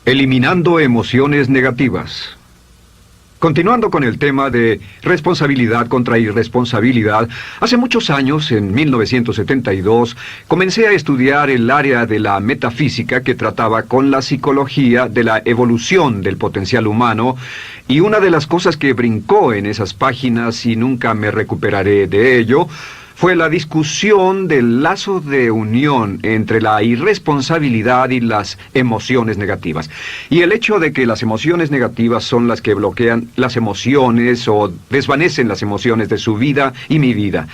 Eliminando emociones negativas. Continuando con el tema de responsabilidad contra irresponsabilidad, hace muchos años, en 1972, comencé a estudiar el área de la metafísica que trataba con la psicología de la evolución del potencial humano, y una de las cosas que brincó en esas páginas, y nunca me recuperaré de ello, fue la discusión del lazo de unión entre la irresponsabilidad y las emociones negativas. Y el hecho de que las emociones negativas son las que bloquean las emociones o desvanecen las emociones de su vida y mi vida.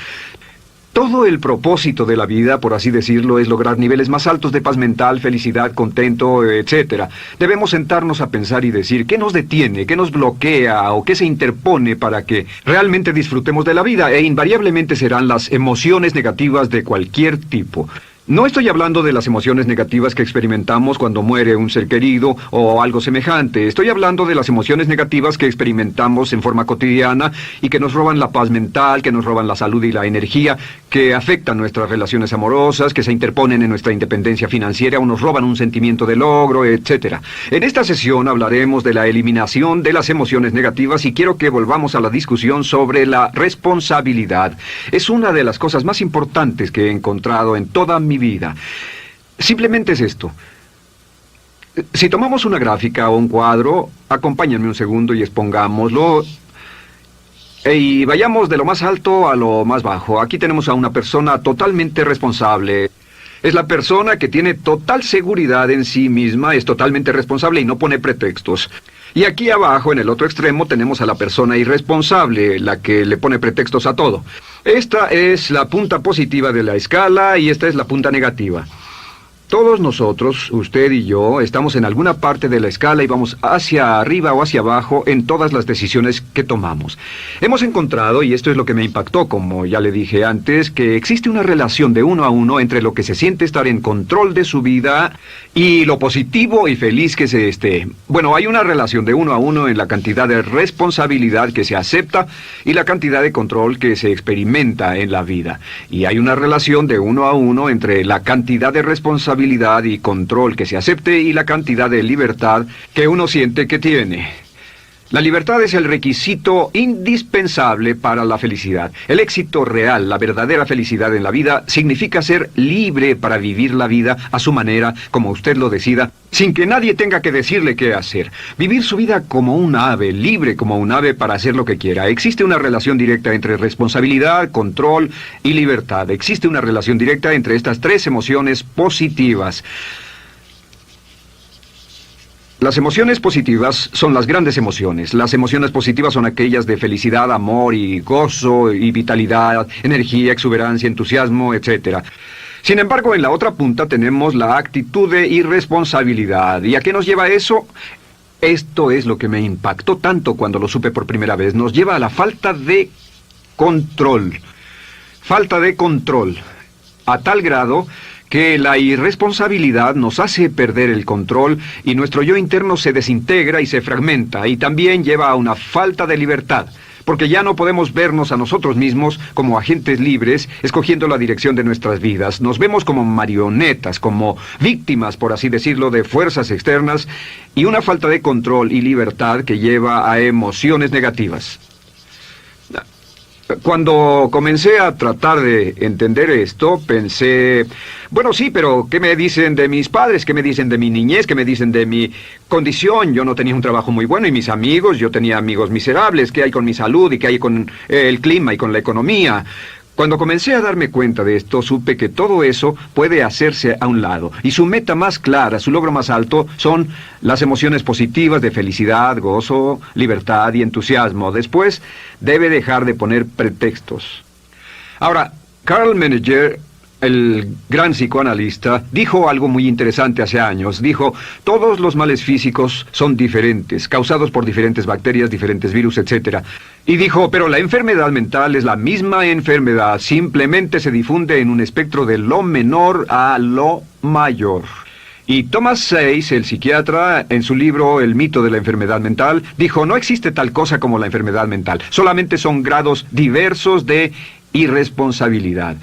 Todo el propósito de la vida, por así decirlo, es lograr niveles más altos de paz mental, felicidad, contento, etc. Debemos sentarnos a pensar y decir qué nos detiene, qué nos bloquea o qué se interpone para que realmente disfrutemos de la vida, e invariablemente serán las emociones negativas de cualquier tipo. No estoy hablando de las emociones negativas que experimentamos cuando muere un ser querido o algo semejante. Estoy hablando de las emociones negativas que experimentamos en forma cotidiana y que nos roban la paz mental, que nos roban la salud y la energía, que afectan nuestras relaciones amorosas, que se interponen en nuestra independencia financiera o nos roban un sentimiento de logro, etc. En esta sesión hablaremos de la eliminación de las emociones negativas y quiero que volvamos a la discusión sobre la responsabilidad. Es una de las cosas más importantes que he encontrado en toda mi vida. Simplemente es esto. Si tomamos una gráfica o un cuadro, acompáñenme un segundo y expongámoslo. Y vayamos de lo más alto a lo más bajo. Aquí tenemos a una persona totalmente responsable. Es la persona que tiene total seguridad en sí misma, es totalmente responsable y no pone pretextos. Y aquí abajo, en el otro extremo, tenemos a la persona irresponsable, la que le pone pretextos a todo. Esta es la punta positiva de la escala y esta es la punta negativa. Todos nosotros, usted y yo, estamos en alguna parte de la escala y vamos hacia arriba o hacia abajo en todas las decisiones que tomamos. Hemos encontrado, y esto es lo que me impactó, como ya le dije antes, que existe una relación de uno a uno entre lo que se siente estar en control de su vida y lo positivo y feliz que se esté. Bueno, hay una relación de uno a uno en la cantidad de responsabilidad que se acepta y la cantidad de control que se experimenta en la vida. Y hay una relación de uno a uno entre la cantidad de responsabilidad y control que se acepte y la cantidad de libertad que uno siente que tiene. La libertad es el requisito indispensable para la felicidad. El éxito real, la verdadera felicidad en la vida, significa ser libre para vivir la vida a su manera, como usted lo decida, sin que nadie tenga que decirle qué hacer. Vivir su vida como un ave, libre como un ave para hacer lo que quiera. Existe una relación directa entre responsabilidad, control y libertad. Existe una relación directa entre estas tres emociones positivas. Las emociones positivas son las grandes emociones. Las emociones positivas son aquellas de felicidad, amor y gozo y vitalidad, energía, exuberancia, entusiasmo, etc. Sin embargo, en la otra punta tenemos la actitud de irresponsabilidad. ¿Y a qué nos lleva eso? Esto es lo que me impactó tanto cuando lo supe por primera vez. Nos lleva a la falta de control. Falta de control. A tal grado que la irresponsabilidad nos hace perder el control y nuestro yo interno se desintegra y se fragmenta, y también lleva a una falta de libertad, porque ya no podemos vernos a nosotros mismos como agentes libres, escogiendo la dirección de nuestras vidas. Nos vemos como marionetas, como víctimas, por así decirlo, de fuerzas externas, y una falta de control y libertad que lleva a emociones negativas. Cuando comencé a tratar de entender esto, pensé, bueno, sí, pero ¿qué me dicen de mis padres? ¿Qué me dicen de mi niñez? ¿Qué me dicen de mi condición? Yo no tenía un trabajo muy bueno y mis amigos, yo tenía amigos miserables. ¿Qué hay con mi salud y qué hay con el clima y con la economía? Cuando comencé a darme cuenta de esto, supe que todo eso puede hacerse a un lado. Y su meta más clara, su logro más alto, son las emociones positivas de felicidad, gozo, libertad y entusiasmo. Después, debe dejar de poner pretextos. Ahora, Carl Menninger, el gran psicoanalista, dijo algo muy interesante hace años. Dijo, todos los males físicos son diferentes, causados por diferentes bacterias, diferentes virus, etc. Y dijo, pero la enfermedad mental es la misma enfermedad, simplemente se difunde en un espectro de lo menor a lo mayor. Y Thomas Sayce, el psiquiatra, en su libro El mito de la enfermedad mental, dijo, no existe tal cosa como la enfermedad mental, solamente son grados diversos de irresponsabilidad.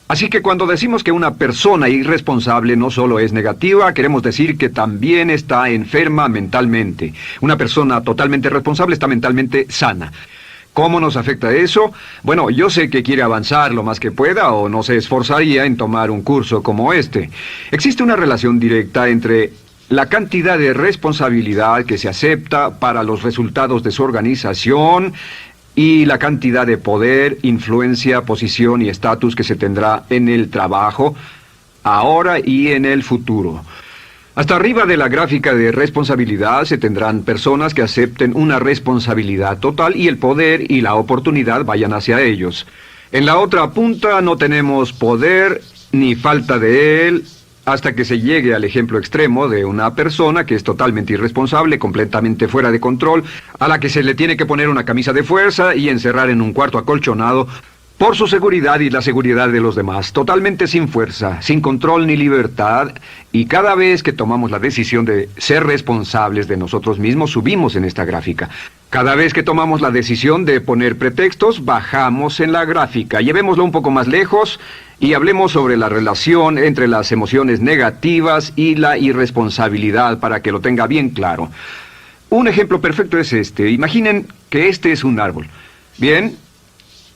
Así que cuando decimos que una persona irresponsable no solo es negativa, queremos decir que también está enferma mentalmente. Una persona totalmente responsable está mentalmente sana. ¿Cómo nos afecta eso? Bueno, yo sé que quiere avanzar lo más que pueda o no se esforzaría en tomar un curso como este. Existe una relación directa entre la cantidad de responsabilidad que se acepta para los resultados de su organización y la cantidad de poder, influencia, posición y estatus que se tendrá en el trabajo, ahora y en el futuro. Hasta arriba de la gráfica de responsabilidad se tendrán personas que acepten una responsabilidad total y el poder y la oportunidad vayan hacia ellos. En la otra punta no tenemos poder ni falta de él, hasta que se llegue al ejemplo extremo de una persona que es totalmente irresponsable, completamente fuera de control, a la que se le tiene que poner una camisa de fuerza y encerrar en un cuarto acolchonado por su seguridad y la seguridad de los demás, totalmente sin fuerza, sin control ni libertad, y cada vez que tomamos la decisión de ser responsables de nosotros mismos, subimos en esta gráfica. Cada vez que tomamos la decisión de poner pretextos, bajamos en la gráfica. Llevémoslo un poco más lejos y hablemos sobre la relación entre las emociones negativas y la irresponsabilidad para que lo tenga bien claro. Un ejemplo perfecto es este. Imaginen que este es un árbol. Bien,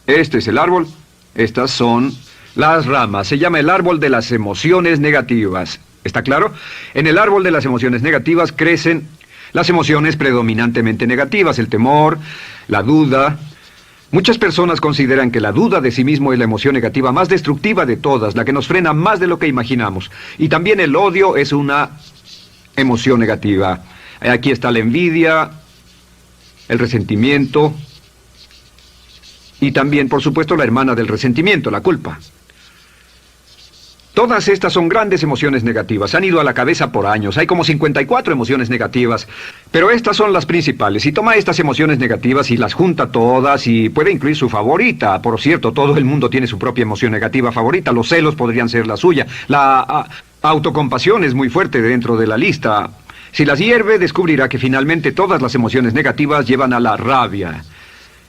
este es el árbol. Estas son las ramas. Se llama el árbol de las emociones negativas. ¿Está claro? En el árbol de las emociones negativas crecen las emociones predominantemente negativas, el temor, la duda. Muchas personas consideran que la duda de sí mismo es la emoción negativa más destructiva de todas, la que nos frena más de lo que imaginamos. Y también el odio es una emoción negativa. Aquí está la envidia, el resentimiento y también, por supuesto, la hermana del resentimiento, la culpa. Todas estas son grandes emociones negativas. Han ido a la cabeza por años. Hay como 54 emociones negativas. Pero estas son las principales. Si toma estas emociones negativas y las junta todas y puede incluir su favorita. Por cierto, todo el mundo tiene su propia emoción negativa favorita. Los celos podrían ser la suya. La autocompasión es muy fuerte dentro de la lista. Si las hierve, descubrirá que finalmente todas las emociones negativas llevan a la rabia.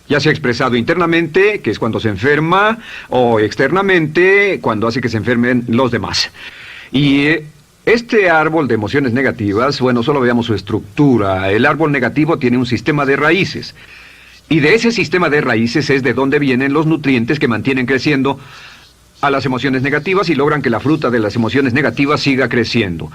Ya sea expresado internamente, que es cuando se enferma, o externamente, cuando hace que se enfermen los demás. Y este árbol de emociones negativas, bueno, solo veamos su estructura. El árbol negativo tiene un sistema de raíces. Y de ese sistema de raíces es de donde vienen los nutrientes que mantienen creciendo a las emociones negativas y logran que la fruta de las emociones negativas siga creciendo.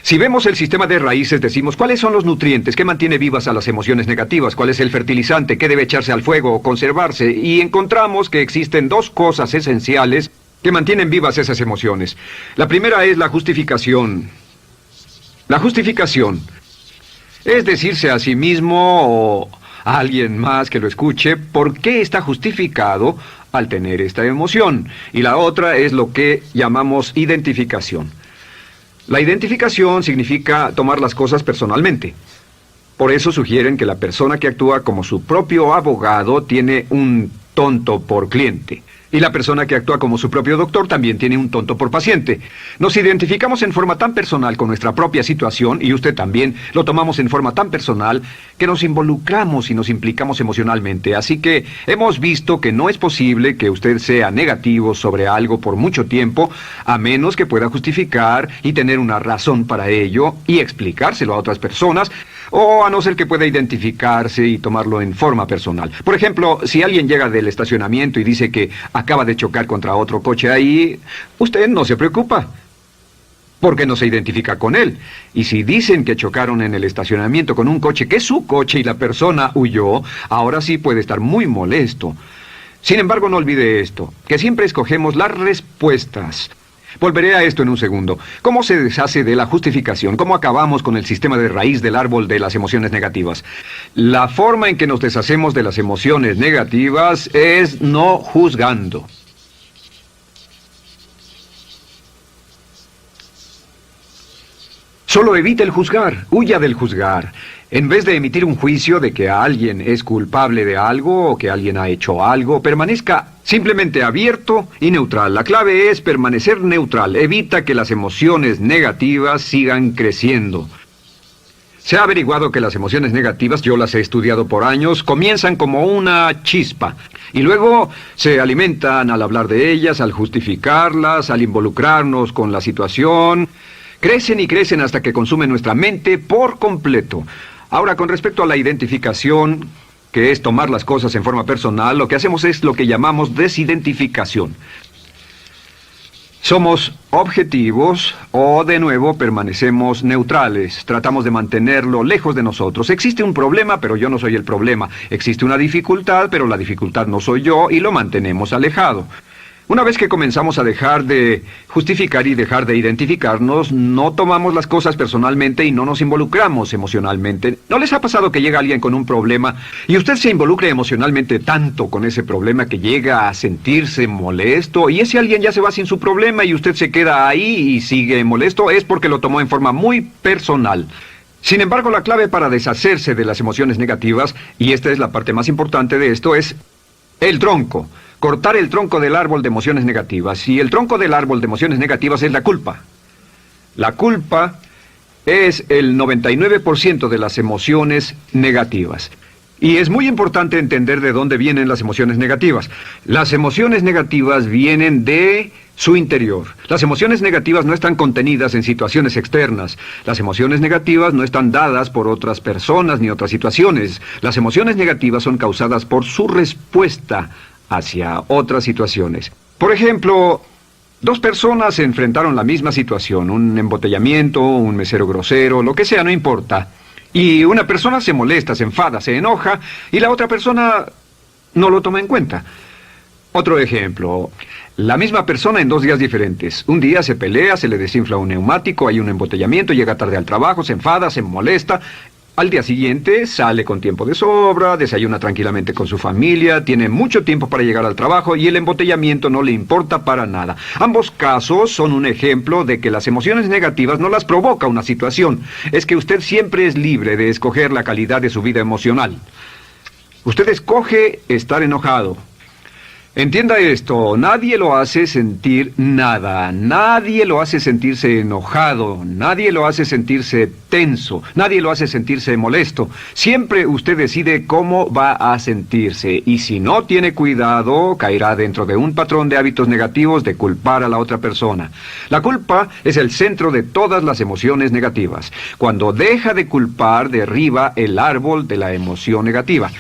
Si vemos el sistema de raíces, decimos, ¿cuáles son los nutrientes que mantiene vivas a las emociones negativas? ¿Cuál es el fertilizante? ¿Qué debe echarse al fuego o conservarse? Y encontramos que existen dos cosas esenciales que mantienen vivas esas emociones. La primera es la justificación. La justificación es decirse a sí mismo o a alguien más que lo escuche por qué está justificado al tener esta emoción. Y la otra es lo que llamamos identificación. La identificación significa tomar las cosas personalmente. Por eso sugieren que la persona que actúa como su propio abogado tiene un tonto por cliente. Y la persona que actúa como su propio doctor también tiene un tonto por paciente. Nos identificamos en forma tan personal con nuestra propia situación, y usted también, lo tomamos en forma tan personal, que nos involucramos y nos implicamos emocionalmente. Así que hemos visto que no es posible que usted sea negativo sobre algo por mucho tiempo, a menos que pueda justificar y tener una razón para ello y explicárselo a otras personas, o a no ser que pueda identificarse y tomarlo en forma personal. Por ejemplo, si alguien llega del estacionamiento y dice que acaba de chocar contra otro coche ahí, usted no se preocupa, porque no se identifica con él. Y si dicen que chocaron en el estacionamiento con un coche que es su coche y la persona huyó, ahora sí puede estar muy molesto. Sin embargo, no olvide esto, que siempre escogemos las respuestas. Volveré a esto en un segundo. ¿Cómo se deshace de la justificación? ¿Cómo acabamos con el sistema de raíz del árbol de las emociones negativas? La forma en que nos deshacemos de las emociones negativas es no juzgando. Solo evite el juzgar, huya del juzgar. En vez de emitir un juicio de que alguien es culpable de algo o que alguien ha hecho algo, permanezca simplemente abierto y neutral. La clave es permanecer neutral. Evita que las emociones negativas sigan creciendo. Se ha averiguado que las emociones negativas, yo las he estudiado por años, comienzan como una chispa y luego se alimentan al hablar de ellas, al justificarlas, al involucrarnos con la situación. Crecen y crecen hasta que consumen nuestra mente por completo. Ahora, con respecto a la identificación, que es tomar las cosas en forma personal, lo que hacemos es lo que llamamos desidentificación. Somos objetivos o, de nuevo, permanecemos neutrales. Tratamos de mantenerlo lejos de nosotros. Existe un problema, pero yo no soy el problema. Existe una dificultad, pero la dificultad no soy yo, y lo mantenemos alejado. Una vez que comenzamos a dejar de justificar y dejar de identificarnos, no tomamos las cosas personalmente y no nos involucramos emocionalmente. ¿No les ha pasado que llega alguien con un problema y usted se involucra emocionalmente tanto con ese problema que llega a sentirse molesto y ese alguien ya se va sin su problema y usted se queda ahí y sigue molesto? Es porque lo tomó en forma muy personal. Sin embargo, la clave para deshacerse de las emociones negativas, y esta es la parte más importante de esto, es el tronco. Cortar el tronco del árbol de emociones negativas. Y el tronco del árbol de emociones negativas es la culpa. La culpa es el 99% de las emociones negativas. Y es muy importante entender de dónde vienen las emociones negativas. Las emociones negativas vienen de su interior. Las emociones negativas no están contenidas en situaciones externas. Las emociones negativas no están dadas por otras personas ni otras situaciones. Las emociones negativas son causadas por su respuesta hacia otras situaciones. Por ejemplo, dos personas se enfrentaron a la misma situación, un embotellamiento, un mesero grosero, lo que sea, no importa. Y una persona se molesta, se enfada, se enoja, y la otra persona no lo toma en cuenta. Otro ejemplo, la misma persona en 2 días diferentes. Un día se pelea, se le desinfla un neumático, hay un embotellamiento, llega tarde al trabajo, se enfada, se molesta. Al día siguiente sale con tiempo de sobra, desayuna tranquilamente con su familia, tiene mucho tiempo para llegar al trabajo y el embotellamiento no le importa para nada. Ambos casos son un ejemplo de que las emociones negativas no las provoca una situación. Es que usted siempre es libre de escoger la calidad de su vida emocional. Usted escoge estar enojado. Entienda esto, nadie lo hace sentir nada, nadie lo hace sentirse enojado, nadie lo hace sentirse tenso, nadie lo hace sentirse molesto. Siempre usted decide cómo va a sentirse y si no tiene cuidado, caerá dentro de un patrón de hábitos negativos de culpar a la otra persona. La culpa es el centro de todas las emociones negativas. Cuando deja de culpar, derriba el árbol de la emoción negativa.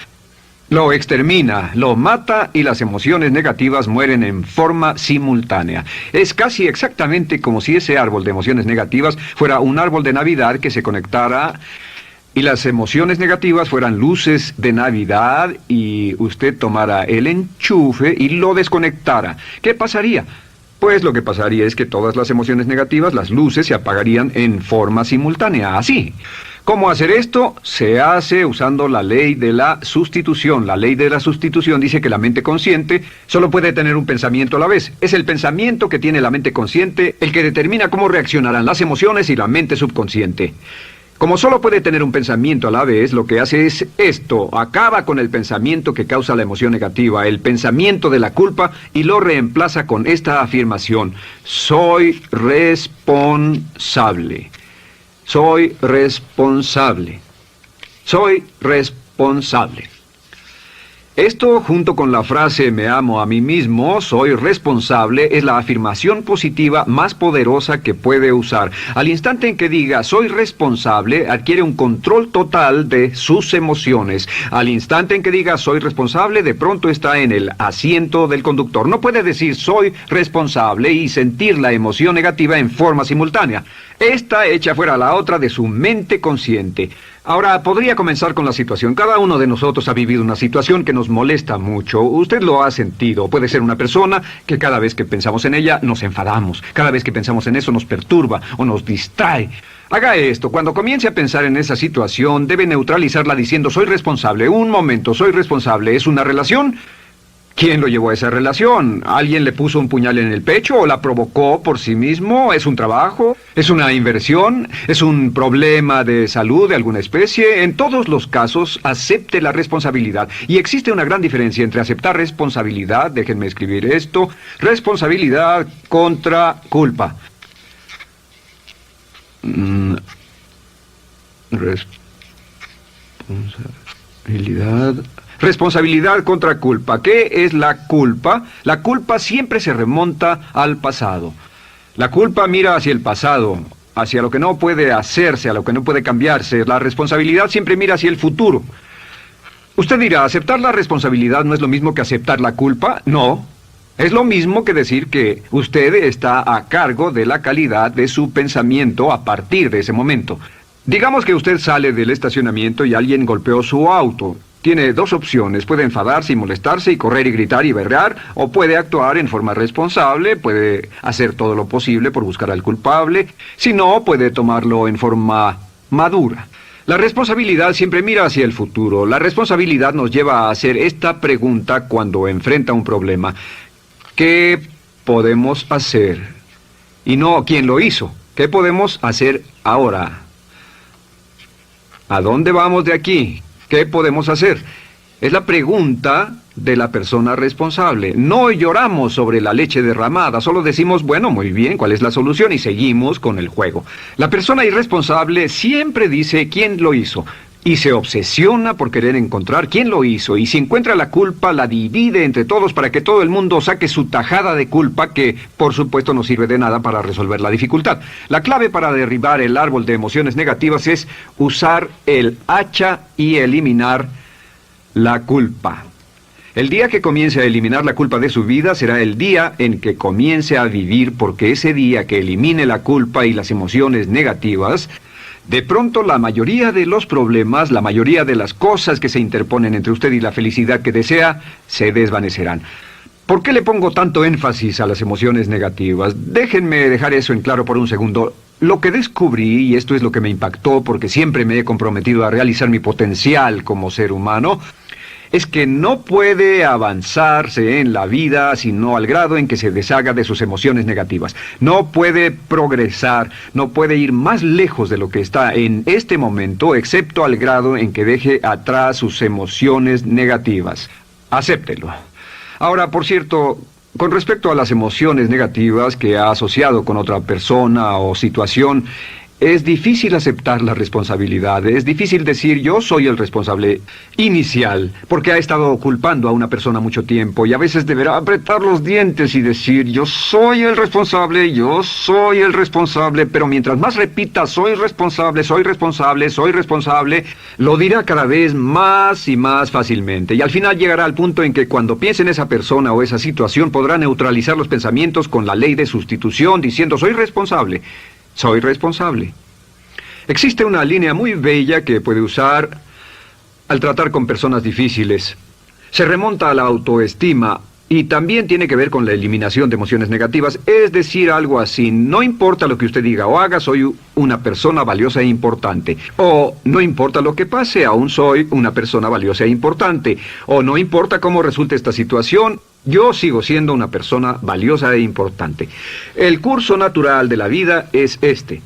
Lo extermina, lo mata y las emociones negativas mueren en forma simultánea. Es casi exactamente como si ese árbol de emociones negativas fuera un árbol de Navidad que se conectara y las emociones negativas fueran luces de Navidad y usted tomara el enchufe y lo desconectara. ¿Qué pasaría? Pues lo que pasaría es que todas las emociones negativas, las luces, se apagarían en forma simultánea, así. ¿Cómo hacer esto? Se hace usando la ley de la sustitución. La ley de la sustitución dice que la mente consciente solo puede tener un pensamiento a la vez. Es el pensamiento que tiene la mente consciente el que determina cómo reaccionarán las emociones y la mente subconsciente. Como solo puede tener un pensamiento a la vez, lo que hace es esto: acaba con el pensamiento que causa la emoción negativa, el pensamiento de la culpa, y lo reemplaza con esta afirmación: soy responsable. Soy responsable. Soy responsable. Esto, junto con la frase me amo a mí mismo, soy responsable, es la afirmación positiva más poderosa que puede usar. Al instante en que diga soy responsable, adquiere un control total de sus emociones. Al instante en que diga soy responsable, de pronto está en el asiento del conductor. No puede decir soy responsable y sentir la emoción negativa en forma simultánea. Esta echa fuera la otra de su mente consciente. Ahora, podría comenzar con la situación. Cada uno de nosotros ha vivido una situación que nos molesta mucho. Usted lo ha sentido. Puede ser una persona que cada vez que pensamos en ella nos enfadamos. Cada vez que pensamos en eso nos perturba o nos distrae. Haga esto. Cuando comience a pensar en esa situación, debe neutralizarla diciendo soy responsable. Un momento, soy responsable. ¿Es una relación? ¿Quién lo llevó a esa relación? ¿Alguien le puso un puñal en el pecho o la provocó por sí mismo? ¿Es un trabajo? ¿Es una inversión? ¿Es un problema de salud de alguna especie? En todos los casos, acepte la responsabilidad. Y existe una gran diferencia entre aceptar responsabilidad, déjenme escribir esto, responsabilidad contra culpa. Responsabilidad. Responsabilidad contra culpa. ¿Qué es la culpa? La culpa siempre se remonta al pasado. La culpa mira hacia el pasado, hacia lo que no puede hacerse, a lo que no puede cambiarse. La responsabilidad siempre mira hacia el futuro. Usted dirá, ¿aceptar la responsabilidad no es lo mismo que aceptar la culpa? No. Es lo mismo que decir que usted está a cargo de la calidad de su pensamiento a partir de ese momento. Digamos que usted sale del estacionamiento y alguien golpeó su auto. Tiene dos opciones: puede enfadarse y molestarse y correr y gritar y berrear, o puede actuar en forma responsable, puede hacer todo lo posible por buscar al culpable. Si no, puede tomarlo en forma madura. La responsabilidad siempre mira hacia el futuro. La responsabilidad nos lleva a hacer esta pregunta cuando enfrenta un problema: ¿qué podemos hacer? Y no ¿quién lo hizo? ¿Qué podemos hacer ahora? ¿A dónde vamos de aquí? ¿Qué podemos hacer? Es la pregunta de la persona responsable. No lloramos sobre la leche derramada, solo decimos, bueno, muy bien, ¿cuál es la solución? Y seguimos con el juego. La persona irresponsable siempre dice quién lo hizo y se obsesiona por querer encontrar quién lo hizo, y si encuentra la culpa la divide entre todos para que todo el mundo saque su tajada de culpa, que por supuesto no sirve de nada para resolver la dificultad. La clave para derribar el árbol de emociones negativas es usar el hacha y eliminar la culpa. El día que comience a eliminar la culpa de su vida será el día en que comience a vivir, porque ese día que elimine la culpa y las emociones negativas, de pronto la mayoría de los problemas, la mayoría de las cosas que se interponen entre usted y la felicidad que desea, se desvanecerán. ¿Por qué le pongo tanto énfasis a las emociones negativas? Déjenme dejar eso en claro por un segundo. Lo que descubrí, y esto es lo que me impactó porque siempre me he comprometido a realizar mi potencial como ser humano, es que no puede avanzarse en la vida sino al grado en que se deshaga de sus emociones negativas. No puede progresar, no puede ir más lejos de lo que está en este momento, excepto al grado en que deje atrás sus emociones negativas. Acéptelo. Ahora, por cierto, con respecto a las emociones negativas que ha asociado con otra persona o situación, es difícil aceptar la responsabilidad, es difícil decir yo soy el responsable inicial, porque ha estado culpando a una persona mucho tiempo y a veces deberá apretar los dientes y decir yo soy el responsable, pero mientras más repita soy responsable, lo dirá cada vez más y más fácilmente, y al final llegará al punto en que cuando piense en esa persona o esa situación podrá neutralizar los pensamientos con la ley de sustitución diciendo soy responsable. Soy responsable. Existe una línea muy bella que puede usar al tratar con personas difíciles. Se remonta a la autoestima y también tiene que ver con la eliminación de emociones negativas. Es decir, algo así: no importa lo que usted diga o haga, soy una persona valiosa e importante. O no importa lo que pase, aún soy una persona valiosa e importante. O no importa cómo resulte esta situación, yo sigo siendo una persona valiosa e importante. El curso natural de la vida es este.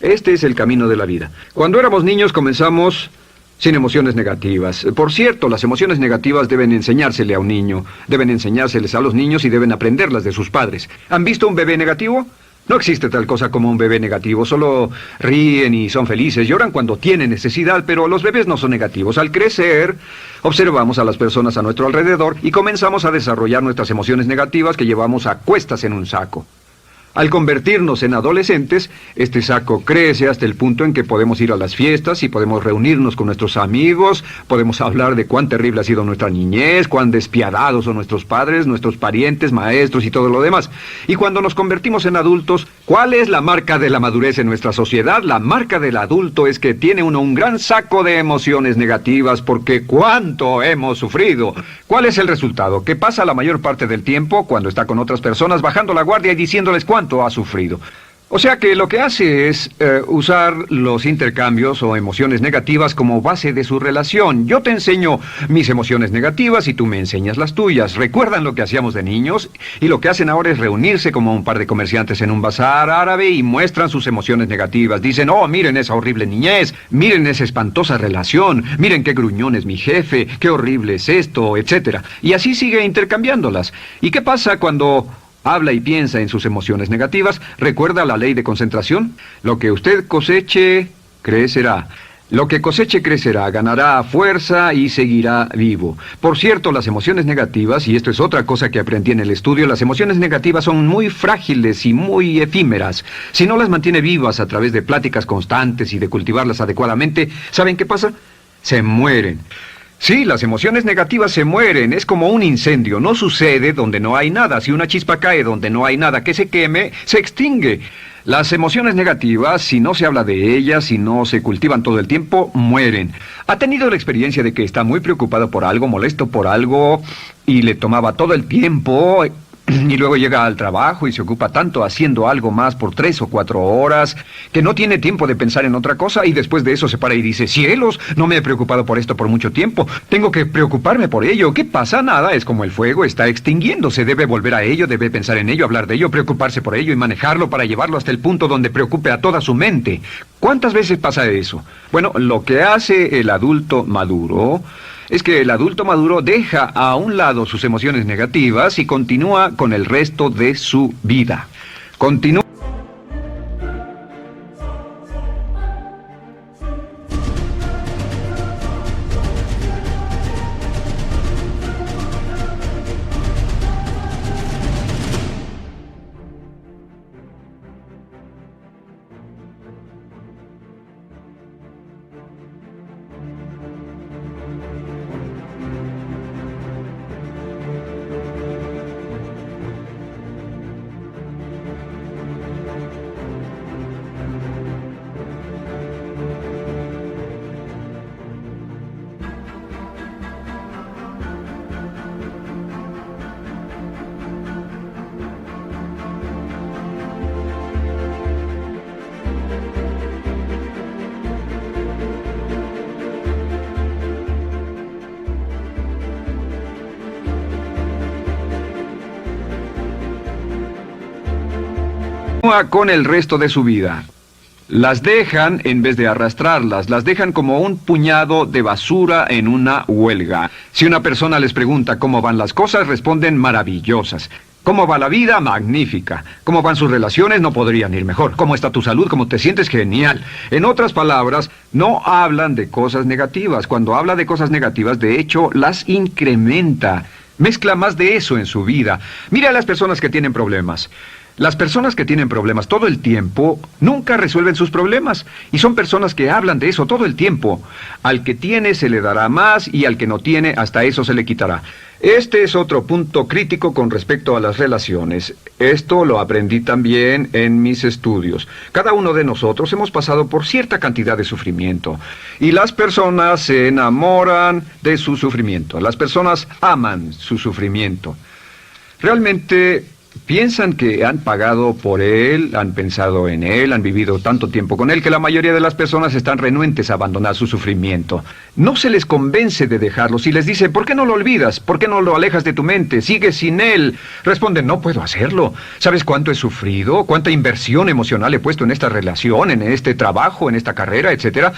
Este es el camino de la vida. Cuando éramos niños comenzamos sin emociones negativas. Por cierto, las emociones negativas deben enseñársele a un niño. Deben enseñárseles a los niños y deben aprenderlas de sus padres. ¿Han visto un bebé negativo? No existe tal cosa como un bebé negativo, solo ríen y son felices, lloran cuando tienen necesidad, pero los bebés no son negativos. Al crecer, observamos a las personas a nuestro alrededor y comenzamos a desarrollar nuestras emociones negativas que llevamos a cuestas en un saco. Al convertirnos en adolescentes, este saco crece hasta el punto en que podemos ir a las fiestas y podemos reunirnos con nuestros amigos, podemos hablar de cuán terrible ha sido nuestra niñez, cuán despiadados son nuestros padres, nuestros parientes, maestros y todo lo demás. Y cuando nos convertimos en adultos, ¿cuál es la marca de la madurez en nuestra sociedad? La marca del adulto es que tiene uno un gran saco de emociones negativas, porque ¿cuánto hemos sufrido? ¿Cuál es el resultado? Que pasa la mayor parte del tiempo, cuando está con otras personas, bajando la guardia y diciéndoles cuánto ha sufrido. O sea que lo que hace es usar los intercambios o emociones negativas como base de su relación. Yo te enseño mis emociones negativas y tú me enseñas las tuyas. ¿Recuerdan lo que hacíamos de niños? Y lo que hacen ahora es reunirse como un par de comerciantes en un bazar árabe y muestran sus emociones negativas. Dicen, oh, miren esa horrible niñez, miren esa espantosa relación, miren qué gruñón es mi jefe, qué horrible es esto, etc. Y así sigue intercambiándolas. ¿Y qué pasa cuando habla y piensa en sus emociones negativas? ¿Recuerda la ley de concentración? Lo que usted coseche, crecerá. Lo que coseche crecerá, ganará fuerza y seguirá vivo. Por cierto, las emociones negativas, y esto es otra cosa que aprendí en el estudio, las emociones negativas son muy frágiles y muy efímeras. Si no las mantiene vivas a través de pláticas constantes y de cultivarlas adecuadamente, ¿saben qué pasa? Se mueren. Sí, las emociones negativas se mueren, es como un incendio, no sucede donde no hay nada. Si una chispa cae donde no hay nada que se queme, se extingue. Las emociones negativas, si no se habla de ellas, si no se cultivan todo el tiempo, mueren. ¿Ha tenido la experiencia de que está muy preocupado por algo, molesto por algo, y le tomaba todo el tiempo, y luego llega al trabajo y se ocupa tanto haciendo algo más por 3 o 4 horas, que no tiene tiempo de pensar en otra cosa, y después de eso se para y dice, cielos, no me he preocupado por esto por mucho tiempo, tengo que preocuparme por ello? ¿Qué pasa? Nada, es como el fuego, está extinguiéndose, debe volver a ello, debe pensar en ello, hablar de ello, preocuparse por ello y manejarlo para llevarlo hasta el punto donde preocupe a toda su mente. ¿Cuántas veces pasa eso? Bueno, lo que hace el adulto maduro es que el adulto maduro deja a un lado sus emociones negativas y continúa con el resto de su vida. Continúa. Con el resto de su vida. Las dejan en vez de arrastrarlas, las dejan como un puñado de basura en una huelga. Si una persona les pregunta cómo van las cosas, responden maravillosas. ¿Cómo va la vida? Magnífica. ¿Cómo van sus relaciones? No podrían ir mejor. ¿Cómo está tu salud? ¿Cómo te sientes? Genial. En otras palabras, no hablan de cosas negativas. Cuando habla de cosas negativas, de hecho, las incrementa. Mezcla más de eso en su vida. Mira a las personas que tienen problemas. Las personas que tienen problemas todo el tiempo nunca resuelven sus problemas, y son personas que hablan de eso todo el tiempo. Al que tiene se le dará más, y al que no tiene hasta eso se le quitará. Este es otro punto crítico con respecto a las relaciones. Esto lo aprendí también en mis estudios. Cada uno de nosotros hemos pasado por cierta cantidad de sufrimiento, y las personas se enamoran de su sufrimiento. Las personas aman su sufrimiento. Realmente piensan que han pagado por él, han pensado en él, han vivido tanto tiempo con él, que la mayoría de las personas están renuentes a abandonar su sufrimiento. No se les convence de dejarlo. Si les dice, ¿por qué no lo olvidas? ¿Por qué no lo alejas de tu mente? ¿Sigues sin él? Responden, no puedo hacerlo. ¿Sabes cuánto he sufrido? ¿Cuánta inversión emocional he puesto en esta relación, en este trabajo, en esta carrera, etcétera?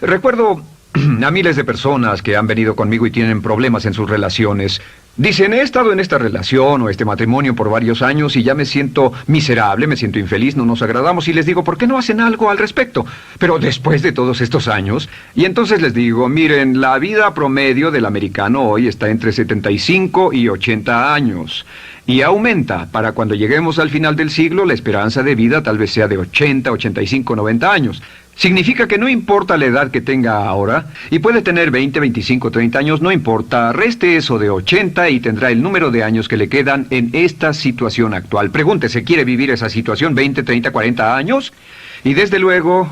Recuerdo a miles de personas que han venido conmigo y tienen problemas en sus relaciones. Dicen, he estado en esta relación o este matrimonio por varios años y ya me siento miserable, me siento infeliz, no nos agradamos, y les digo, ¿por qué no hacen algo al respecto? Pero después de todos estos años, y entonces les digo, miren, la vida promedio del americano hoy está entre 75 y 80 años. Y aumenta. Para cuando lleguemos al final del siglo, la esperanza de vida tal vez sea de 80, 85, 90 años. Significa que no importa la edad que tenga ahora, y puede tener 20, 25, 30 años, no importa, reste eso de 80 y tendrá el número de años que le quedan en esta situación actual. Pregúntese, ¿quiere vivir esa situación 20, 30, 40 años? Y desde luego,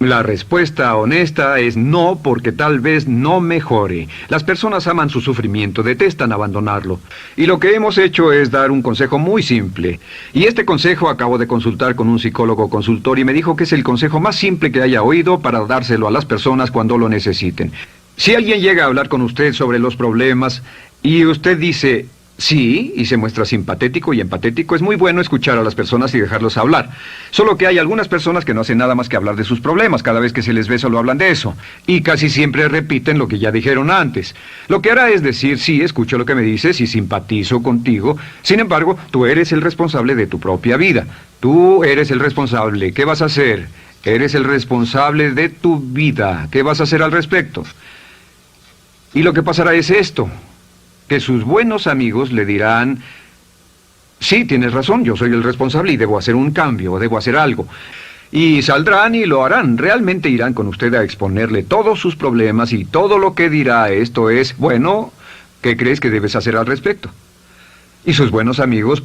la respuesta honesta es no, porque tal vez no mejore. Las personas aman su sufrimiento, detestan abandonarlo. Y lo que hemos hecho es dar un consejo muy simple. Y este consejo acabo de consultar con un psicólogo consultor y me dijo que es el consejo más simple que haya oído para dárselo a las personas cuando lo necesiten. Si alguien llega a hablar con usted sobre los problemas y usted dice sí, y se muestra simpatético y empatético, es muy bueno escuchar a las personas y dejarlos hablar. Solo que hay algunas personas que no hacen nada más que hablar de sus problemas. Cada vez que se les ve solo hablan de eso. Y casi siempre repiten lo que ya dijeron antes. Lo que hará es decir, sí, escucho lo que me dices y simpatizo contigo. Sin embargo, tú eres el responsable de tu propia vida. Tú eres el responsable. ¿Qué vas a hacer? Eres el responsable de tu vida. ¿Qué vas a hacer al respecto? Y lo que pasará es esto, que sus buenos amigos le dirán: sí, tienes razón, yo soy el responsable y debo hacer un cambio, debo hacer algo. Y saldrán y lo harán. Realmente irán con usted a exponerle todos sus problemas y todo lo que dirá esto es: bueno, ¿qué crees que debes hacer al respecto? Y sus buenos amigos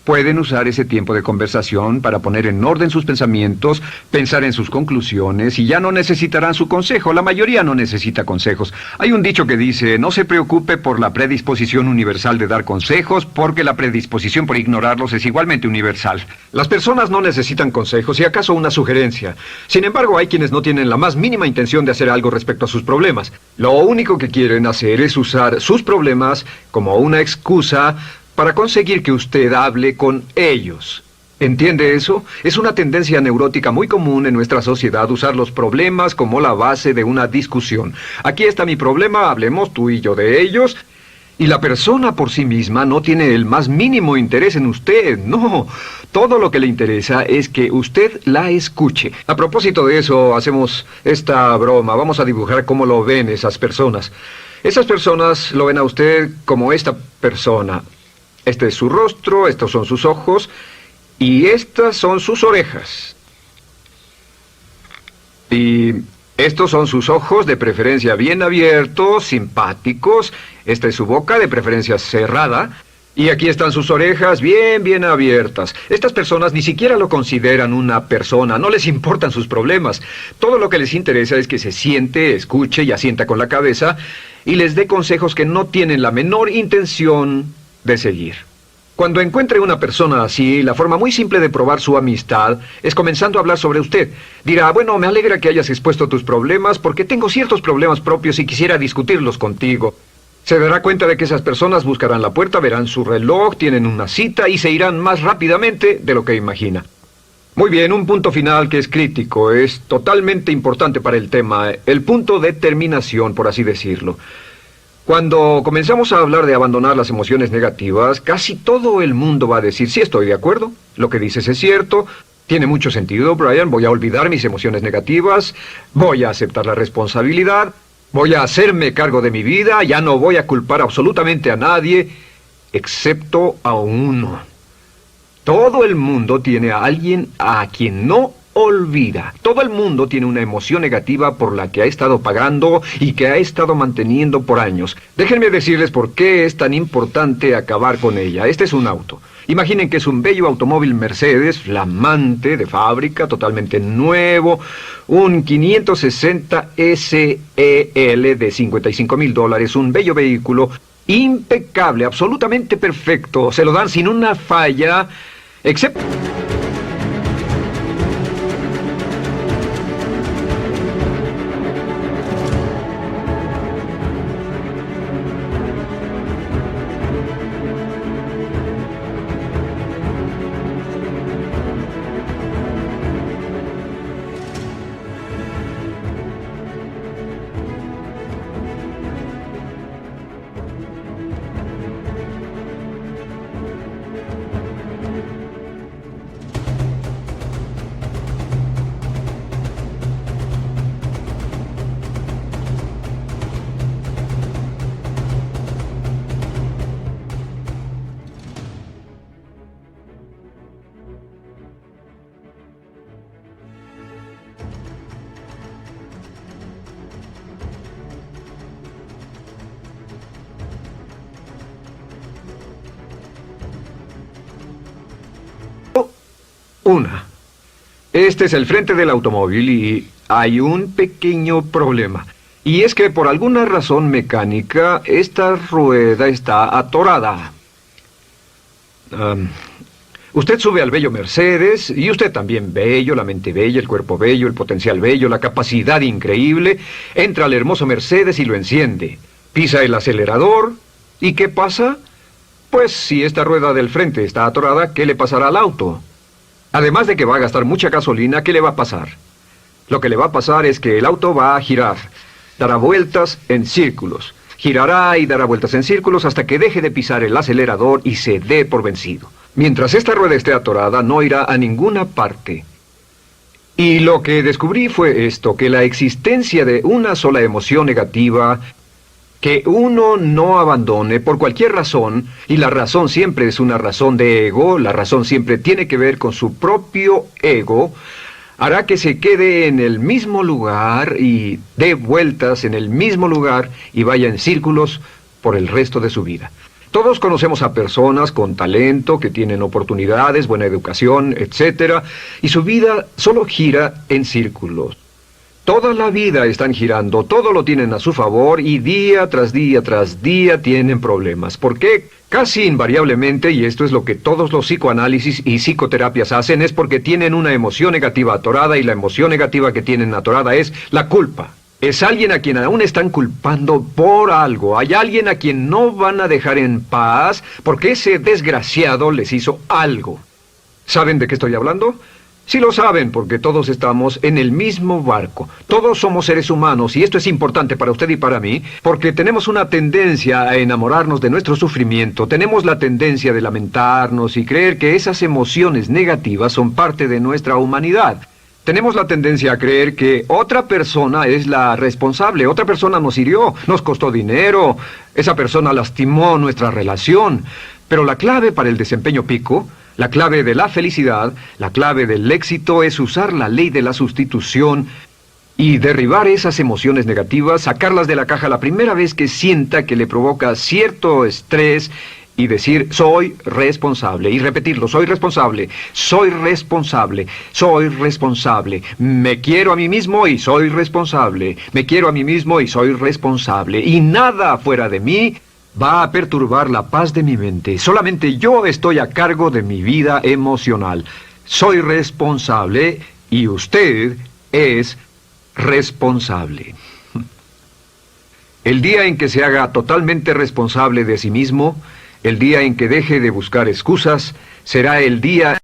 pueden usar ese tiempo de conversación para poner en orden sus pensamientos, pensar en sus conclusiones, y ya no necesitarán su consejo. La mayoría no necesita consejos. Hay un dicho que dice: no se preocupe por la predisposición universal de dar consejos, porque la predisposición por ignorarlos es igualmente universal. Las personas no necesitan consejos, y acaso una sugerencia. Sin embargo, hay quienes no tienen la más mínima intención de hacer algo respecto a sus problemas. Lo único que quieren hacer es usar sus problemas como una excusa para conseguir que usted hable con ellos. ¿Entiende eso? Es una tendencia neurótica muy común en nuestra sociedad usar los problemas como la base de una discusión. Aquí está mi problema, hablemos tú y yo de ellos. Y la persona por sí misma no tiene el más mínimo interés en usted, no. Todo lo que le interesa es que usted la escuche. A propósito de eso, hacemos esta broma. Vamos a dibujar cómo lo ven esas personas. Esas personas lo ven a usted como esta persona. Este es su rostro, estos son sus ojos, y estas son sus orejas. Y estos son sus ojos, de preferencia bien abiertos, simpáticos. Esta es su boca, de preferencia cerrada. Y aquí están sus orejas, bien abiertas. Estas personas ni siquiera lo consideran una persona, no les importan sus problemas. Todo lo que les interesa es que se siente, escuche y asienta con la cabeza, y les dé consejos que no tienen la menor intención de seguir. Cuando encuentre una persona así, la forma muy simple de probar su amistad es comenzando a hablar sobre usted. Dirá: bueno, me alegra que hayas expuesto tus problemas porque tengo ciertos problemas propios y quisiera discutirlos contigo. Se dará cuenta de que esas personas buscarán la puerta, verán su reloj, tienen una cita y se irán más rápidamente de lo que imagina. Muy bien, un punto final que es crítico, es totalmente importante para el tema, el punto de terminación, por así decirlo. Cuando comenzamos a hablar de abandonar las emociones negativas, casi todo el mundo va a decir: sí, estoy de acuerdo, lo que dices es cierto, tiene mucho sentido, Brian, voy a olvidar mis emociones negativas, voy a aceptar la responsabilidad, voy a hacerme cargo de mi vida, ya no voy a culpar absolutamente a nadie, excepto a uno. Todo el mundo tiene a alguien a quien no olvida. Todo el mundo tiene una emoción negativa por la que ha estado pagando y que ha estado manteniendo por años. Déjenme decirles por qué es tan importante acabar con ella. Este es un auto. Imaginen que es un bello automóvil Mercedes, flamante, de fábrica, totalmente nuevo, un 560 SEL de $55,000, un bello vehículo, impecable, absolutamente perfecto. Se lo dan sin una falla, excepto... Una. Este es el frente del automóvil y hay un pequeño problema. Y es que por alguna razón mecánica, esta rueda está atorada. Usted sube al bello Mercedes, y usted también bello, la mente bella, el cuerpo bello, el potencial bello, la capacidad increíble. Entra al hermoso Mercedes y lo enciende. Pisa el acelerador, ¿y qué pasa? Pues si esta rueda del frente está atorada, ¿qué le pasará al auto? Además de que va a gastar mucha gasolina, ¿qué le va a pasar? Lo que le va a pasar es que el auto va a girar, dará vueltas en círculos, girará y dará vueltas en círculos hasta que deje de pisar el acelerador y se dé por vencido. Mientras esta rueda esté atorada, no irá a ninguna parte. Y lo que descubrí fue esto, que la existencia de una sola emoción negativa que uno no abandone por cualquier razón, y la razón siempre es una razón de ego, la razón siempre tiene que ver con su propio ego, hará que se quede en el mismo lugar y dé vueltas en el mismo lugar y vaya en círculos por el resto de su vida. Todos conocemos a personas con talento, que tienen oportunidades, buena educación, etc., y su vida solo gira en círculos. Toda la vida están girando, todo lo tienen a su favor y día tras día tras día tienen problemas. ¿Por qué? Casi invariablemente, y esto es lo que todos los psicoanálisis y psicoterapias hacen, es porque tienen una emoción negativa atorada y la emoción negativa que tienen atorada es la culpa. Es alguien a quien aún están culpando por algo. Hay alguien a quien no van a dejar en paz porque ese desgraciado les hizo algo. ¿Saben de qué estoy hablando? Sí lo saben, porque todos estamos en el mismo barco. Todos somos seres humanos, y esto es importante para usted y para mí, porque tenemos una tendencia a enamorarnos de nuestro sufrimiento. Tenemos la tendencia de lamentarnos y creer que esas emociones negativas son parte de nuestra humanidad. Tenemos la tendencia a creer que otra persona es la responsable, otra persona nos hirió, nos costó dinero, esa persona lastimó nuestra relación. Pero la clave para el desempeño pico, la clave de la felicidad, la clave del éxito es usar la ley de la sustitución y derribar esas emociones negativas, sacarlas de la caja la primera vez que sienta que le provoca cierto estrés y decir, soy responsable, y repetirlo, soy responsable, soy responsable, soy responsable, me quiero a mí mismo y soy responsable, me quiero a mí mismo y soy responsable, y nada fuera de mí va a perturbar la paz de mi mente. Solamente yo estoy a cargo de mi vida emocional. Soy responsable y usted es responsable. El día en que se haga totalmente responsable de sí mismo, el día en que deje de buscar excusas, será el día